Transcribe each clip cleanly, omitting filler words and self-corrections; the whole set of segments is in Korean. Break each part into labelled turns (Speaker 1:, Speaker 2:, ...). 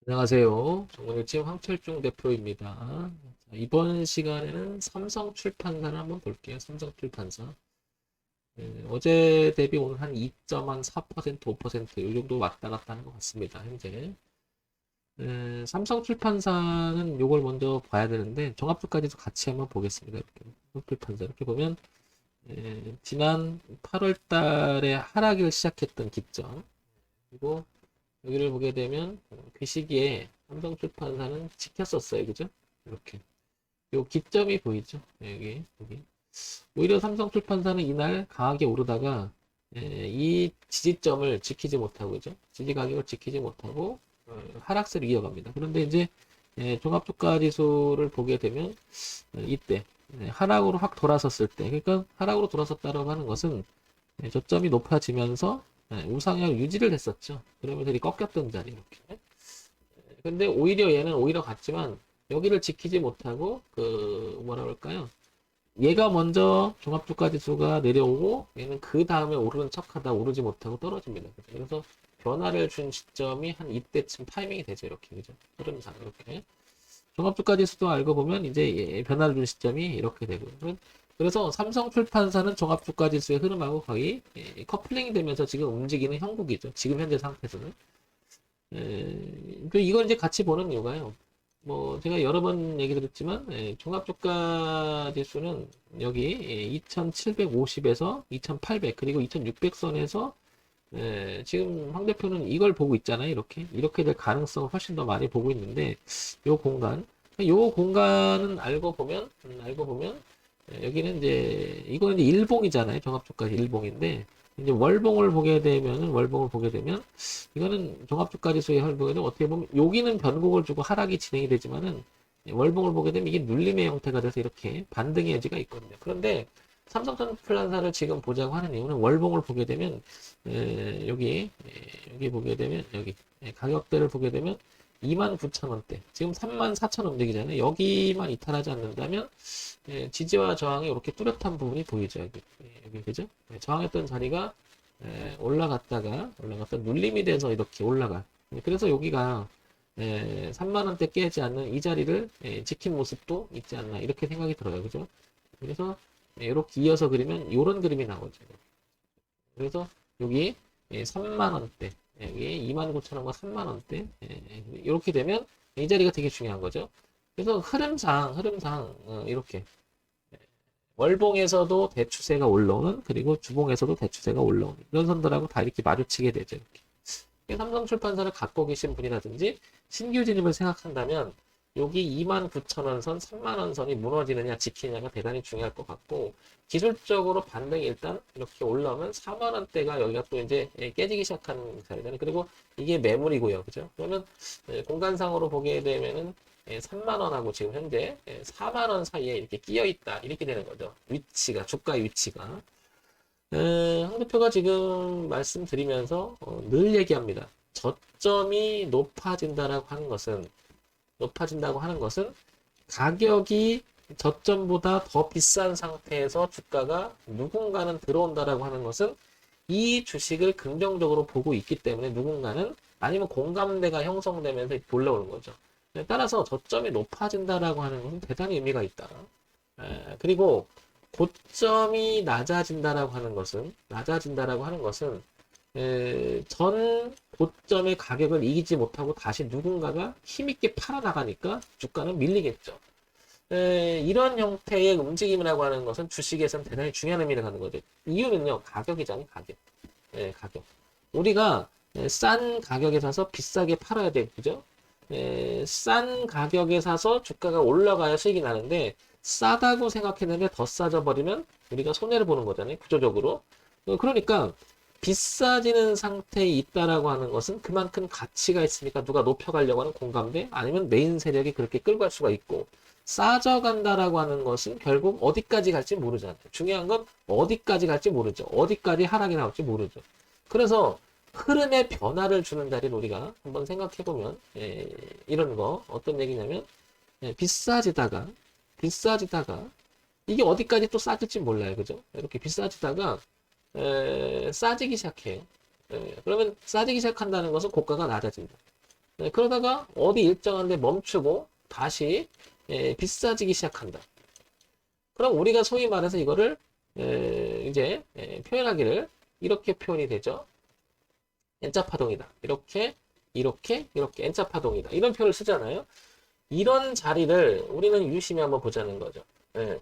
Speaker 1: 안녕하세요. 정원일집 황철중 대표입니다. 자, 이번 시간에는 삼성출판사를 한번 볼게요. 삼성출판사. 어제 대비 오늘 한 2.4%, 5%, 이 정도 왔다 갔다 하는 것 같습니다. 현재. 삼성출판사는 요걸 먼저 봐야 되는데, 종합주까지도 같이 한번 보겠습니다. 이렇게. 삼성출판사. 이렇게 보면, 지난 8월 달에 하락을 시작했던 기점. 그리고 여기를 보게 되면 그 시기에 삼성출판사는 지켰었어요. 그죠? 이렇게. 요 기점이 보이죠? 네, 여기. 오히려 삼성출판사는 이날 강하게 오르다가 이 지지점을 지키지 못하고, 그죠? 지지 가격을 지키지 못하고 하락세를 이어갑니다. 그런데 이제 종합주가지수를 보게 되면 이때 하락으로 확 돌아섰을 때, 그러니까 하락으로 돌아섰다라고 하는 것은 저점이 높아지면서 우상향 유지를 했었죠. 그러면서 이렇게 꺾였던 자리 이렇게. 근데 오히려 얘는 오히려 갔지만 여기를 지키지 못하고 그 뭐라 그럴까요? 얘가 먼저 종합주가지수가 내려오고 얘는 그 다음에 오르는 척하다 오르지 못하고 떨어집니다. 그래서 변화를 준 시점이 한 이때쯤 타이밍이 되죠. 이렇게 그죠? 흐름상 이렇게. 종합주가지수도 알고 보면 이제 변화를 준 시점이 이렇게 되고요. 그래서 삼성출판사는 종합주가지수의 흐름하고 거의 커플링이 되면서 지금 움직이는 형국이죠. 지금 현재 상태에서는. 이걸 이제 같이 보는 이유가요. 뭐 제가 여러 번 얘기 드렸지만 종합주가지수는 여기 2750에서 2800 그리고 2600선에서 지금 황 대표는 이걸 보고 있잖아요. 이렇게 될 가능성을 훨씬 더 많이 보고 있는데 요 공간은 알고 보면 여기는 이제 이거는 이제 일봉이잖아요. 종합주가지 일봉인데 이제 월봉을 보게 되면 이거는 종합주가지수의 활동에는 어떻게 보면 여기는 변곡을 주고 하락이 진행이 되지만은 월봉을 보게 되면 이게 눌림의 형태가 돼서 이렇게 반등의 여지가 있거든요. 그런데 삼성전자플란사를 지금 보자고 하는 이유는 월봉을 보게 되면 여기 보게 되면 여기 가격대를 보게 되면 29,000원대 지금 34,000원 움직이잖아요. 여기만 이탈하지 않는다면 지지와 저항이 이렇게 뚜렷한 부분이 보이죠. 여기 그죠? 저항했던 자리가 올라갔다 눌림이 돼서 이렇게 올라가. 그래서 여기가 3만 원대 깨지 않는 이 자리를 지킨 모습도 있지 않나 이렇게 생각이 들어요. 그죠? 그래서 이렇게 이어서 그리면 이런 그림이 나오죠. 그래서 여기 3만 원대, 여기 29,000원과 3만 원대 이렇게 되면 이 자리가 되게 중요한 거죠. 그래서 흐름상 이렇게 월봉에서도 대추세가 올라오는 그리고 주봉에서도 대추세가 올라오는 이런 선들하고 다 이렇게 마주치게 되죠. 이렇게. 삼성출판사를 갖고 계신 분이라든지 신규 진입을 생각한다면 여기 29,000원 선, 3만원 선이 무너지느냐 지키느냐가 대단히 중요할 것 같고 기술적으로 반등이 일단 이렇게 올라오면 4만원대가 여기가 또 이제 깨지기 시작하는 자리잖아요. 그리고 이게 매물이고요. 그죠? 그러면 공간상으로 보게 되면은 3만원하고 지금 현재 4만원 사이에 이렇게 끼어 있다. 이렇게 되는 거죠. 위치가, 주가의 위치가. 황 대표가 지금 말씀드리면서 늘 얘기합니다. 저점이 높아진다고 하는 것은 가격이 저점보다 더 비싼 상태에서 주가가 누군가는 들어온다라고 하는 것은 이 주식을 긍정적으로 보고 있기 때문에 누군가는 아니면 공감대가 형성되면서 올라오는 거죠. 따라서 저점이 높아진다라고 하는 것은 대단히 의미가 있다. 그리고 고점이 낮아진다라고 하는 것은 전 고점의 가격을 이기지 못하고 다시 누군가가 힘있게 팔아나가니까 주가는 밀리겠죠. 이런 형태의 움직임이라고 하는 것은 주식에서는 대단히 중요한 의미를 갖는 거죠. 이유는요, 가격이잖아요, 가격. 가격. 우리가 싼 가격에 사서 비싸게 팔아야 돼, 그죠? 싼 가격에 사서 주가가 올라가야 수익이 나는데 싸다고 생각했는데 더 싸져 버리면 우리가 손해를 보는 거잖아요, 구조적으로. 그러니까 비싸지는 상태에 있다라고 하는 것은 그만큼 가치가 있으니까 누가 높여가려고 하는 공감대 아니면 메인 세력이 그렇게 끌고 갈 수가 있고 싸져간다라고 하는 것은 결국 어디까지 갈지 모르잖아요. 중요한 건 어디까지 갈지 모르죠. 어디까지 하락이 나올지 모르죠. 그래서 흐름의 변화를 주는 자리를 우리가 한번 생각해보면 이런 거 어떤 얘기냐면 비싸지다가 이게 어디까지 또 싸질지 몰라요. 그죠? 이렇게 비싸지다가 싸지기 시작해요. 그러면 싸지기 시작한다는 것은 고가가 낮아진다. 그러다가 어디 일정한 데 멈추고 다시 비싸지기 시작한다. 그럼 우리가 소위 말해서 이거를 이제 표현하기를 이렇게 표현이 되죠. N자 파동이다. 이렇게 이렇게 N자 파동이다. 이런 표현을 쓰잖아요. 이런 자리를 우리는 유심히 한번 보자는 거죠. 예.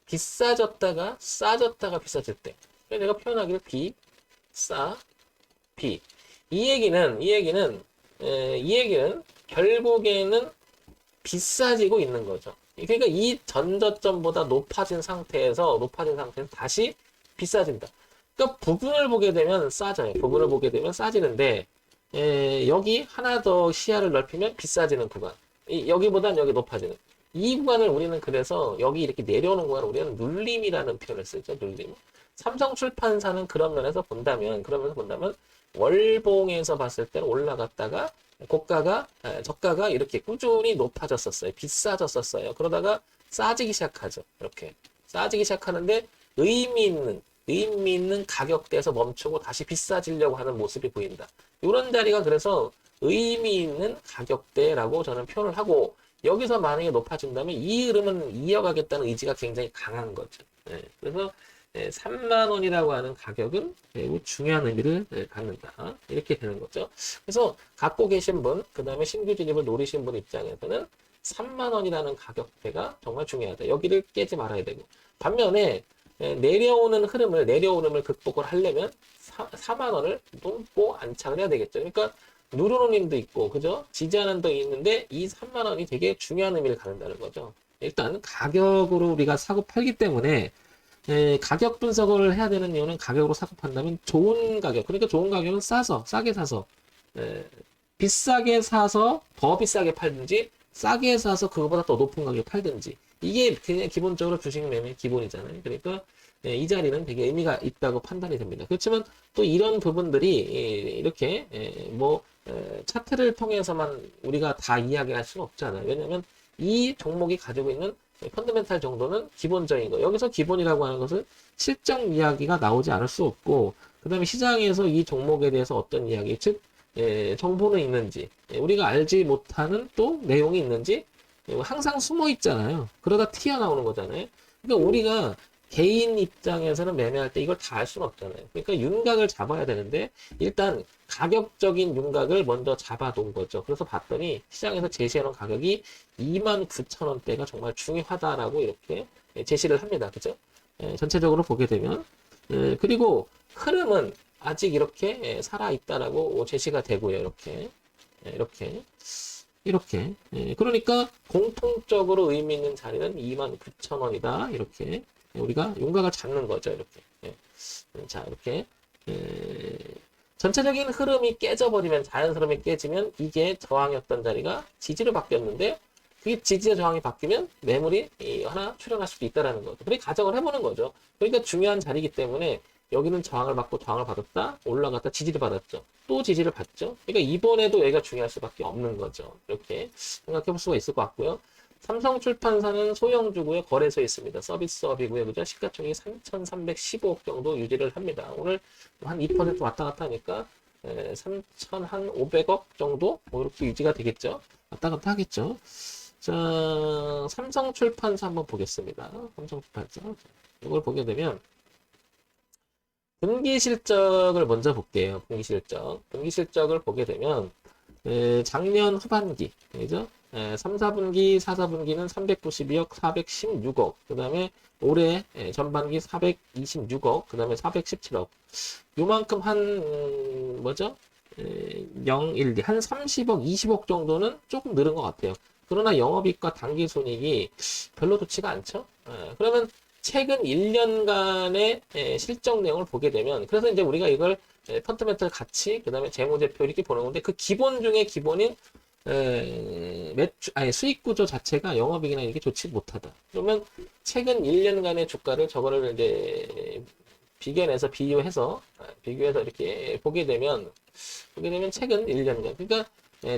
Speaker 1: 비싸졌다가 싸졌다가 비싸질 때. 그래서 내가 표현하기를 비, 싸, 비. 이 얘기는 결국에는 비싸지고 있는 거죠. 그러니까 이 전저점보다 높아진 상태에서 다시 비싸진다. 그러니까 부분을 보게 되면 싸져요. 부분을 보게 되면 싸지는데 여기 하나 더 시야를 넓히면 비싸지는 구간. 여기보단 여기 높아지는. 이 구간을 우리는 그래서 여기 이렇게 내려오는 구간을 우리는 눌림이라는 표현을 쓰죠. 눌림. 삼성출판사는 그런 면에서 본다면 월봉에서 봤을 때는 올라갔다가 저가가 이렇게 꾸준히 높아졌었어요. 비싸졌었어요. 그러다가 싸지기 시작하죠. 이렇게 싸지기 시작하는데 의미 있는 가격대에서 멈추고 다시 비싸지려고 하는 모습이 보인다. 이런 자리가 그래서 의미 있는 가격대라고 저는 표현을 하고, 여기서 만약에 높아진다면 이 흐름은 이어가겠다는 의지가 굉장히 강한 거죠. 그래서 3만 원이라고 하는 가격은 매우 중요한 의미를 갖는다. 이렇게 되는 거죠. 그래서 갖고 계신 분, 그 다음에 신규 진입을 노리신 분 입장에서는 3만 원이라는 가격대가 정말 중요하다. 여기를 깨지 말아야 되고. 반면에 내려오는 흐름을 극복을 하려면 4만 원을 넘고 안착을 해야 되겠죠. 그러니까 누르는 힘도 있고, 그죠? 지지하는 힘도 있는데 이 3만 원이 되게 중요한 의미를 갖는다는 거죠. 일단 가격으로 우리가 사고 팔기 때문에 가격 분석을 해야 되는 이유는 가격으로 사고 판다면 좋은 가격, 그러니까 좋은 가격은 싸게 사서 비싸게 사서 더 비싸게 팔든지, 싸게 사서 그거보다 더 높은 가격에 팔든지, 이게 그냥 기본적으로 주식 매매 기본이잖아요. 그러니까 이 자리는 되게 의미가 있다고 판단이 됩니다. 그렇지만 또 이런 부분들이 이렇게 차트를 통해서만 우리가 다 이야기할 수는 없잖아요. 왜냐하면 이 종목이 가지고 있는 펀더멘탈 정도는 기본적인 거. 여기서 기본이라고 하는 것은 실적 이야기가 나오지 않을 수 없고, 그 다음에 시장에서 이 종목에 대해서 어떤 이야기, 즉 정보는 있는지, 우리가 알지 못하는 또 내용이 있는지 항상 숨어 있잖아요. 그러다 튀어나오는 거잖아요. 그러니까 우리가 개인 입장에서는 매매할 때 이걸 다 알 수는 없잖아요. 그러니까 윤곽을 잡아야 되는데 일단 가격적인 윤곽을 먼저 잡아둔 거죠. 그래서 봤더니 시장에서 제시해놓은 가격이 29,000원대가 정말 중요하다라고 이렇게 제시를 합니다. 그죠? 전체적으로 보게 되면 그리고 흐름은 아직 이렇게 살아있다라고 제시가 되고요. 이렇게 그러니까 공통적으로 의미 있는 자리는 29,000원이다. 이렇게 우리가 윤곽을 잡는 거죠. 이렇게. 자, 이렇게 전체적인 흐름이 깨져버리면, 자연스러움이 깨지면 이게 저항이었던 자리가 지지로 바뀌었는데, 그게 지지와 저항이 바뀌면 매물이 하나 출현할 수도 있다라는 거죠. 그렇게 가정을 해보는 거죠. 그러니까 중요한 자리이기 때문에 여기는 저항을 받고 저항을 받았다, 올라갔다, 지지를 받았죠. 또 지지를 받죠. 그러니까 이번에도 여기가 중요할 수밖에 없는 거죠. 이렇게 생각해 볼 수가 있을 것 같고요. 삼성출판사는 소형주고요. 거래소에 있습니다. 서비스업이고요. 그죠? 시가총액이 3,315억 정도 유지를 합니다. 오늘 한 2% 왔다 갔다 하니까 3,500억 정도 이렇게 유지가 되겠죠. 왔다 갔다 하겠죠. 자, 삼성출판사 한번 보겠습니다. 삼성출판사. 이걸 보게 되면 분기 실적을 먼저 볼게요. 분기 실적을 보게 되면 작년 후반기, 그죠? 3, 4분기, 4, 4분기는 392억, 416억, 그 다음에 올해 전반기 426억, 그 다음에 417억. 요만큼 뭐죠? 0, 1, 2, 한 30억, 20억 정도는 조금 늘은 것 같아요. 그러나 영업이익과 당기순이익이 별로 좋지가 않죠? 그러면 최근 1년간의 실적 내용을 보게 되면, 그래서 이제 우리가 이걸 펀더멘털 가치, 그 다음에 재무제표 이렇게 보는 건데, 그 기본 중에 기본인 수익 구조 자체가 영업이익이나 이렇게 좋지 못하다. 그러면 최근 1년간의 주가를 저거를 이제 비교해서 이렇게 보게 되면 최근 1년간, 그러니까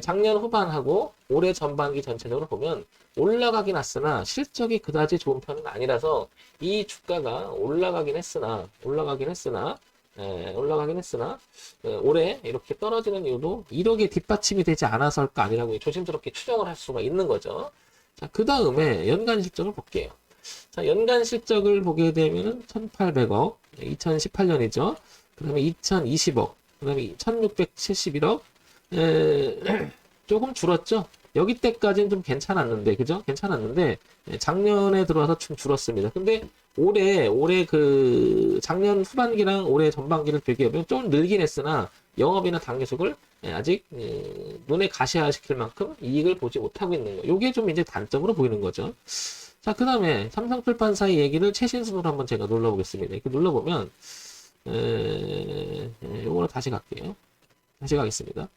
Speaker 1: 작년 후반하고 올해 전반기 전체적으로 보면 올라가긴 했으나 실적이 그다지 좋은 편은 아니라서 이 주가가 올라가긴 했으나 올라가긴 했으나 올해 이렇게 떨어지는 이유도 1억에 뒷받침이 되지 않아서일까 아니라고 조심스럽게 추정을 할 수가 있는 거죠. 자, 그 다음에 연간 실적을 볼게요. 자, 연간 실적을 보게 되면은 1,800억, 2018년이죠. 그 다음에 2,020억, 그 다음에 1,671억, 조금 줄었죠. 여기 때까지는 좀 괜찮았는데, 그죠? 괜찮았는데, 작년에 들어와서 좀 줄었습니다. 근데 올해 그 작년 후반기랑 올해 전반기를 비교해보면 좀 늘긴 했으나 영업이나 단계속을 아직 눈에 가시화시킬 만큼 이익을 보지 못하고 있는 거. 요게 좀 이제 단점으로 보이는 거죠. 자, 그 다음에 삼성출판사의 얘기를 최신 순으로 한번 제가 눌러보겠습니다. 이렇게 눌러보면, 요거로 다시 갈게요. 다시 가겠습니다.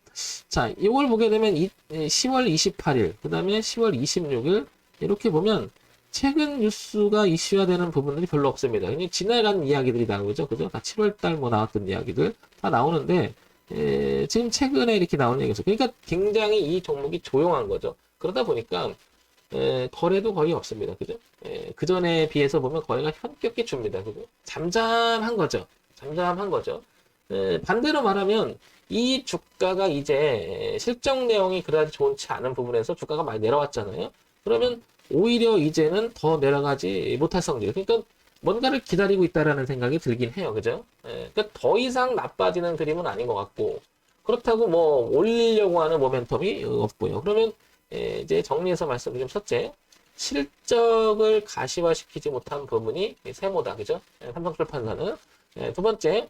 Speaker 1: 자, 이걸 보게 되면 10월 28일, 그 다음에 10월 26일, 이렇게 보면 최근 뉴스가 이슈화되는 부분들이 별로 없습니다. 그냥 지나간 이야기들이 나오죠. 그죠? 다 7월달 뭐 나왔던 이야기들 다 나오는데, 지금 최근에 이렇게 나오는 얘기죠. 그러니까 굉장히 이 종목이 조용한 거죠. 그러다 보니까, 거래도 거의 없습니다. 그죠? 그 전에 비해서 보면 거래가 현격히 줍니다. 그죠? 잠잠한 거죠. 잠잠한 거죠. 반대로 말하면 이 주가가 이제 실적 내용이 그다지 좋지 않은 부분에서 주가가 많이 내려왔잖아요. 그러면 오히려 이제는 더 내려가지 못할 성질. 그러니까 뭔가를 기다리고 있다라는 생각이 들긴 해요. 그죠? 그러니까 더 이상 나빠지는 그림은 아닌 것 같고 그렇다고 뭐 올리려고 하는 모멘텀이 없고요. 그러면 이제 정리해서 말씀드리면 첫째, 실적을 가시화시키지 못한 부분이 세모다. 그죠? 삼성출판사는. 두 번째,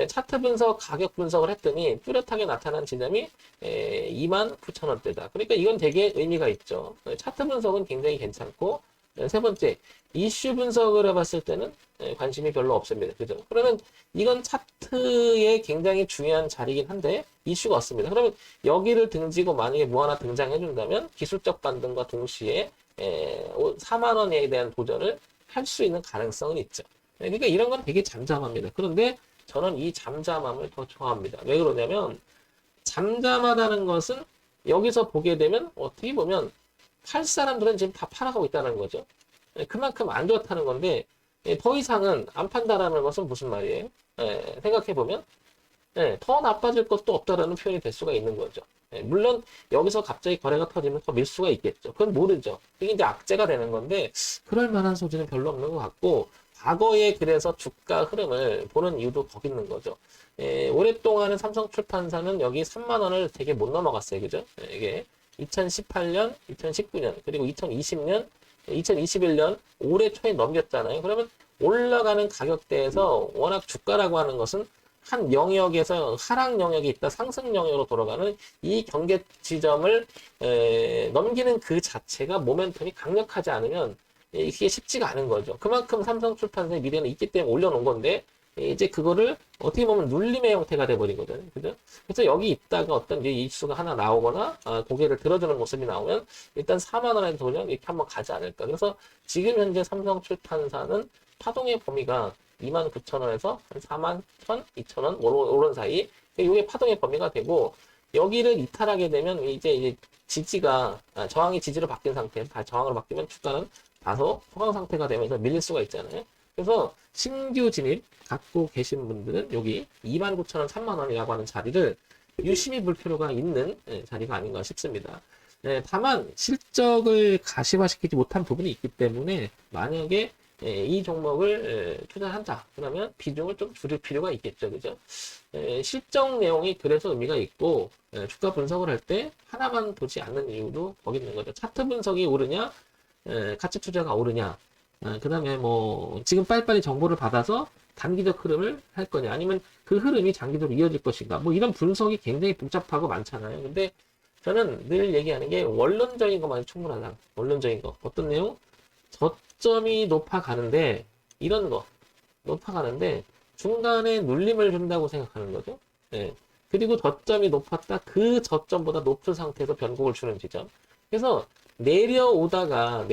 Speaker 1: 차트 분석, 가격 분석을 했더니 뚜렷하게 나타난 지점이 29,000원대다. 그러니까 이건 되게 의미가 있죠. 차트 분석은 굉장히 괜찮고 세 번째, 이슈 분석을 해봤을 때는 관심이 별로 없습니다. 그죠? 그러면 이건 차트에 굉장히 중요한 자리이긴 한데 이슈가 없습니다. 그러면 여기를 등지고 만약에 뭐 하나 등장해준다면 기술적 반등과 동시에 4만 원에 대한 도전을 할 수 있는 가능성은 있죠. 그러니까 이런 건 되게 잠잠합니다. 그런데 저는 이 잠잠함을 더 좋아합니다. 왜 그러냐면 잠잠하다는 것은 여기서 보게 되면 어떻게 보면 팔 사람들은 지금 다 팔아가고 있다는 거죠. 그만큼 안 좋다는 건데 더 이상은 안 판다라는 것은 무슨 말이에요? 생각해보면 더 나빠질 것도 없다라는 표현이 될 수가 있는 거죠. 물론 여기서 갑자기 거래가 터지면 더 밀 수가 있겠죠. 그건 모르죠. 이게 이제 악재가 되는 건데 그럴 만한 소지는 별로 없는 것 같고 과거에 그래서 주가 흐름을 보는 이유도 거기 있는 거죠. 오랫동안은 삼성출판사는 여기 3만 원을 되게 못 넘어갔어요. 그죠? 이게 2018년, 2019년, 그리고 2020년, 2021년 올해 초에 넘겼잖아요. 그러면 올라가는 가격대에서 워낙 주가라고 하는 것은 한 영역에서 하락 영역이 있다 상승 영역으로 돌아가는 이 경계 지점을 넘기는 그 자체가 모멘텀이 강력하지 않으면 이게 쉽지가 않은 거죠. 그만큼 삼성출판사의 미래는 있기 때문에 올려놓은 건데 이제 그거를 어떻게 보면 눌림의 형태가 돼버린 거잖아요. 그죠? 그래서 여기 있다가 어떤 이제 이슈가 하나 나오거나 고개를 들어주는 모습이 나오면 일단 4만 원에 도전 이렇게 한번 가지 않을까. 그래서 지금 현재 삼성출판사는 파동의 범위가 29,000원에서 한 4만 1,000, 2,000원 오른 사이 이게 파동의 범위가 되고 여기를 이탈하게 되면 이제 지지가 저항이 지지로 바뀐 상태에서 다 저항으로 바뀌면 주가는 다소 소강 상태가 되면서 밀릴 수가 있잖아요. 그래서 신규 진입 갖고 계신 분들은 여기 29,000원, 3만원이라고 하는 자리를 유심히 볼 필요가 있는 자리가 아닌가 싶습니다. 다만 실적을 가시화시키지 못한 부분이 있기 때문에 만약에 이 종목을 투자한다 그러면 비중을 좀 줄일 필요가 있겠죠. 그죠? 실적 내용이 그래서 의미가 있고 주가 분석을 할 때 하나만 보지 않는 이유도 거기 있는 거죠. 차트 분석이 오르냐 가치 투자가 오르냐 그 다음에 뭐 지금 빨리빨리 정보를 받아서 단기적 흐름을 할 거냐 아니면 그 흐름이 장기적으로 이어질 것인가 뭐 이런 분석이 굉장히 복잡하고 많잖아요. 근데 저는 늘 얘기하는 게 원론적인 것만이 충분하다. 원론적인 거 어떤 내용? 저점이 높아가는데 이런 거 높아가는데 중간에 눌림을 준다고 생각하는 거죠. 그리고 저점이 높았다 그 저점보다 높은 상태에서 변곡을 주는 지점. 그래서 내려오다가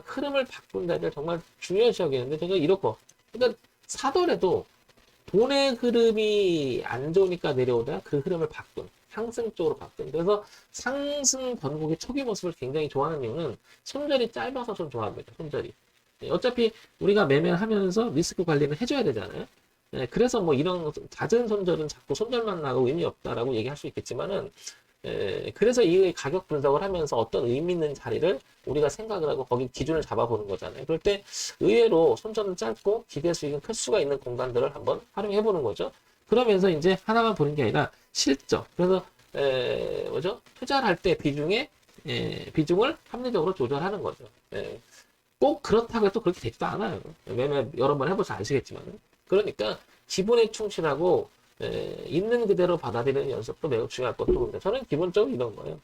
Speaker 1: 흐름을 바꾼다는 정말 중요시 여기는데 제가 이렇고 그러니까 사더라도 돈의 흐름이 안 좋으니까 내려오다 그 흐름을 바꾼 상승 쪽으로 바꾼 그래서 상승 변곡의 초기 모습을 굉장히 좋아하는 이유는 손절이 짧아서 좀 좋아합니다. 손절이 어차피 우리가 매매를 하면서 리스크 관리는 해줘야 되잖아요. 그래서 뭐 이런 잦은 손절은 자꾸 손절만 나고 의미 없다라고 얘기할 수 있겠지만은, 그래서 이 가격 분석을 하면서 어떤 의미 있는 자리를 우리가 생각을 하고 거기 기준을 잡아보는 거잖아요. 그럴 때 의외로 손절은 짧고 기대 수익은 클 수가 있는 공간들을 한번 활용해 보는 거죠. 그러면서 이제 하나만 보는 게 아니라 실적. 그래서 뭐죠? 투자를 할 때 비중을 합리적으로 조절하는 거죠. 꼭 그렇다고 해도 그렇게 되지도 않아요. 왜냐면 여러 번 해보셔서 아시겠지만. 그러니까 기본에 충실하고 있는 그대로 받아들이는 연습도 매우 중요할 것도 같습니다. 저는 기본적으로 이런 거예요.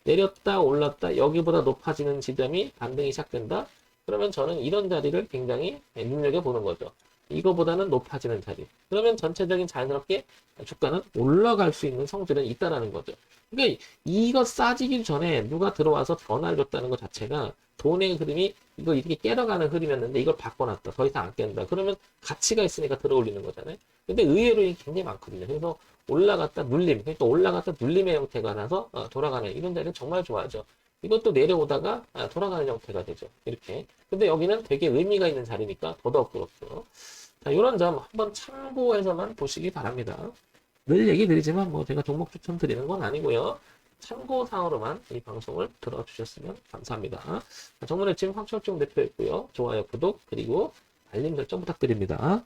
Speaker 1: 내렸다 올랐다 여기보다 높아지는 지점이 반등이 시작된다. 그러면 저는 이런 자리를 굉장히 눈여겨보는 거죠. 이거보다는 높아지는 자리. 그러면 전체적인 자연스럽게 주가는 올라갈 수 있는 성질은 있다라는 거죠. 그러니까 이거 싸지기 전에 누가 들어와서 변화를 줬다는 것 자체가 돈의 흐름이 이거 이렇게 깨러가는 흐름이었는데 이걸 바꿔놨다. 더 이상 안 깬다. 그러면 가치가 있으니까 들어올리는 거잖아요. 근데 의외로 이게 굉장히 많거든요. 그래서 올라갔다 눌림. 그러니까 올라갔다 눌림의 형태가 나서 돌아가는 이런 자리는 정말 좋아하죠. 이것도 내려오다가 돌아가는 형태가 되죠. 이렇게. 근데 여기는 되게 의미가 있는 자리니까 더더욱 그렇죠. 자, 이런 점 한번 참고해서만 보시기 바랍니다. 늘 얘기 드리지만 뭐 제가 종목 추천 드리는 건 아니고요. 참고사항으로만 이 방송을 들어주셨으면 감사합니다. 정문의 팀 황철중 대표였고요. 좋아요, 구독, 그리고 알림 설정 부탁드립니다.